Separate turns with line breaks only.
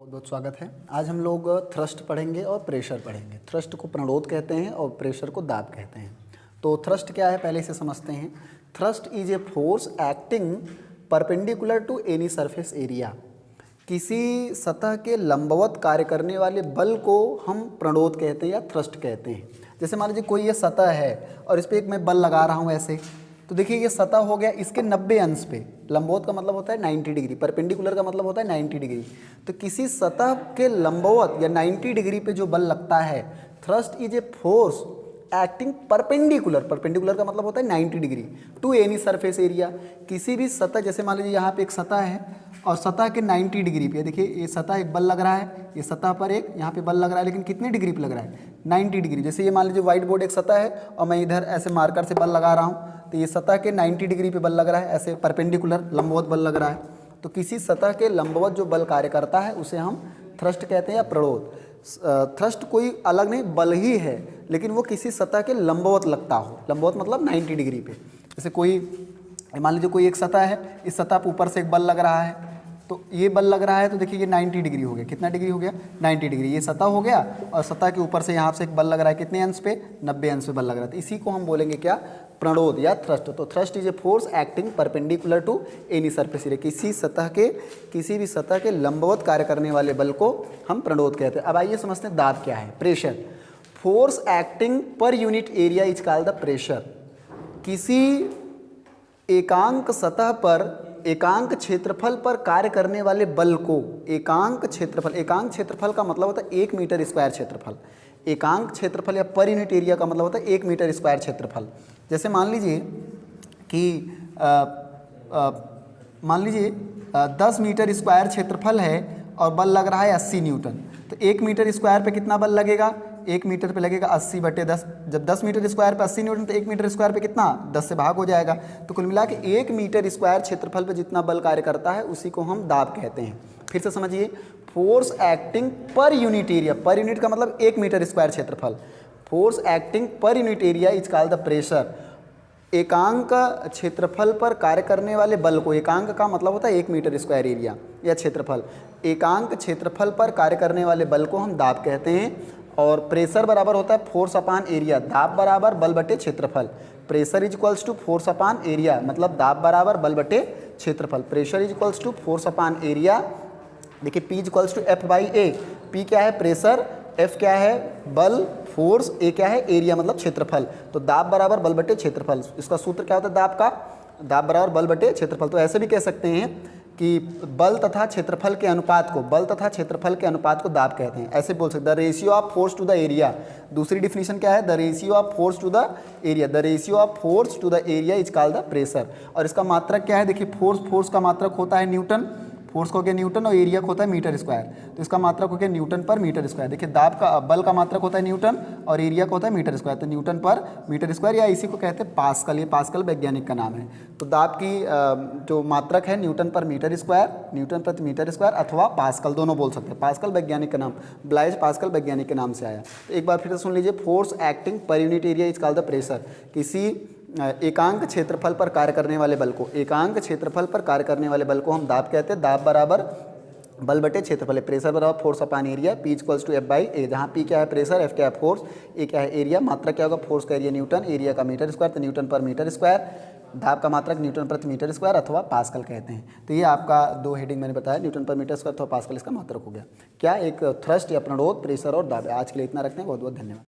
बहुत बहुत स्वागत है। आज हम लोग थ्रस्ट पढ़ेंगे और प्रेशर पढ़ेंगे। थ्रस्ट को प्रणोद कहते हैं और प्रेशर को दाब कहते हैं। तो थ्रस्ट क्या है पहले इसे समझते हैं। Thrust is a force acting perpendicular to any surface area. किसी सतह के लंबवत कार्य करने वाले बल को हम प्रणोद कहते हैं या थ्रस्ट कहते हैं। जैसे मान लीजिए कोई ये सतह है और इस पर एक मैं बल लगा रहा हूँ ऐसे, तो देखिए ये सतह हो गया इसके 90 अंश पे। लंबवत का मतलब होता है 90 डिग्री, परपेंडिकुलर का मतलब होता है 90 डिग्री। तो किसी सतह के लंबवत या 90 डिग्री पे जो बल लगता है, thrust is a force acting perpendicular, perpendicular का मतलब होता है 90 degree to any surface area. किसी भी सतह, जैसे मान लीजिए यहाँ पे एक सतह है और सतह के 90 डिग्री पे देखिए ये सतह एक बल लग रहा है, ये सतह पर एक यहाँ पे बल लग रहा है, लेकिन कितने डिग्री पे लग रहा है 90 डिग्री। जैसे ये मान लीजिए व्हाइट बोर्ड एक सतह है और मैं इधर ऐसे मार्कर से बल लगा रहा हूँ, तो ये सतह के 90 डिग्री पे बल लग रहा है, ऐसे परपेंडिकुलर लंबवत बल लग रहा है। तो किसी सतह के लंबवत जो बल कार्य करता है उसे हम थ्रस्ट कहते हैं या प्रणोद। थ्रस्ट कोई अलग नहीं बल ही है, लेकिन वो किसी सतह के लंबवत लगता हो। लंबवत मतलब 90 डिग्री पे। जैसे कोई मान लीजिए कोई एक सतह है, इस सतह पर ऊपर से एक बल लग रहा है, तो ये बल लग रहा है, तो देखिए ये 90 डिग्री हो गया। कितना डिग्री हो गया 90 डिग्री। ये सतह हो गया और सतह के ऊपर से यहाँ से एक बल लग रहा है, कितने अंश पे 90 अंश पे बल लग रहा है। तो इसी को हम बोलेंगे क्या, प्रणोद या थ्रस्ट। तो thrust is a force acting perpendicular to any surface area. किसी भी सतह के लंबवत कार्य करने वाले बल को हम प्रणोद कहते हैं। अब आइए समझते हैं दाब क्या है। Pressure, force acting per unit area is called the pressure. किसी एकांक सतह पर एकांक क्षेत्रफल पर कार्य करने वाले बल को एकांक क्षेत्रफल का मतलब होता है 1 मीटर स्क्वायर क्षेत्रफल। एकांक क्षेत्रफल या पर यूनिट एरिया का मतलब होता है 1 मीटर स्क्वायर क्षेत्रफल। जैसे मान लीजिए कि 10 मीटर स्क्वायर क्षेत्रफल है और बल लग रहा है 80 न्यूटन, तो 1 मीटर स्क्वायर पे कितना बल लगेगा, 1 मीटर पे लगेगा 80/10। जब 10 मीटर स्क्वायर पे 80 न्यूटन, तो 1 मीटर स्क्वायर पे कितना 10 से भाग हो जाएगा। तो कुल मिला के 1 मीटर स्क्वायर क्षेत्रफल पे जितना बल कार्य करता है उसी को हम दाब कहते हैं। फिर से समझिए, force acting per unit area, per unit का मतलब 1 मीटर स्क्वायर क्षेत्रफल। Force acting per unit area is called the pressure. एकांक क्षेत्रफल पर कार्य करने वाले बल को, एकांक का मतलब होता है 1 मीटर स्क्वायर एरिया या क्षेत्रफल, एकांक क्षेत्रफल पर कार्य करने वाले बल को हम दाब कहते हैं। और प्रेशर बराबर होता है फोर्स अपान एरिया। दाब बराबर बल बटे क्षेत्रफल। Pressure is equals to force upon area, मतलब दाब बराबर बल बटे क्षेत्रफल। Pressure is equals to force upon area. देखिए P is equals to F/A। P क्या है प्रेशर, F क्या है बल, फोर्स, A क्या है एरिया मतलब क्षेत्रफल। तो दाब बराबर बल बटे क्षेत्रफल। इसका सूत्र क्या होता है दाब का, दाब बराबर बल बटे क्षेत्रफल। तो ऐसे भी कह सकते हैं कि बल तथा क्षेत्रफल के अनुपात को दाब कहते हैं। ऐसे बोल सकते हैं the ratio of force to the area. दूसरी डिफिनीशन क्या है, the ratio of force to the area. The ratio of force to the area is called the pressure. और इसका मात्रक क्या है, देखिए फोर्स का मात्रक होता है न्यूटन, फोर्स को हो गया न्यूटन और एरिया को होता है मीटर स्क्वायर। तो इसका मात्रक हो गया न्यूटन पर मीटर स्क्वायर। देखिए दाब का बल का मात्रक होता है न्यूटन और एरिया को होता है मीटर स्क्वायर। तो न्यूटन पर मीटर स्क्वायर या इसी को कहते हैं पास्कल। ये पास्कल वैज्ञानिक का नाम है। तो दाब की जो मात्रक है न्यूटन पर मीटर स्क्वायर, न्यूटन प्रति मीटर स्क्वायर अथवा पास्कल, दोनों बोल सकते हैं। पास्कल वैज्ञानिक का नाम, ब्लाइज पास्कल वैज्ञानिक के नाम से आया। तो एक बार फिर से सुन लीजिए, force acting per unit area is called the pressure. किसी एकांक क्षेत्रफल पर कार्य करने वाले बल को, एकांक क्षेत्रफल पर कार्य करने वाले बल को हम दाब कहते हैं। दाब बराबर बल बटे क्षेत्रफल है। प्रेशर बराबर force upon area. P equals to F/A, जहाँ P क्या है प्रेशर, F क्या है फोर्स, A क्या है एरिया। मात्रक क्या होगा, फोर्स का एरिया न्यूटन, एरिया का मीटर स्क्वायर, तो न्यूटन पर मीटर स्क्वायर। दाब का मात्रक न्यूटन प्रति मीटर स्क्वायर अथवा पास्कल कहते हैं। तो ये आपका 2 हेडिंग मैंने बताया, न्यूटन पर मीटर स्क्वायर अथवा पास्कल इसका मात्रक हो गया। क्या एक थ्रस्ट या प्रणोद, प्रेशर और दाब। आज के लिए इतना रखते हैं। बहुत बहुत धन्यवाद।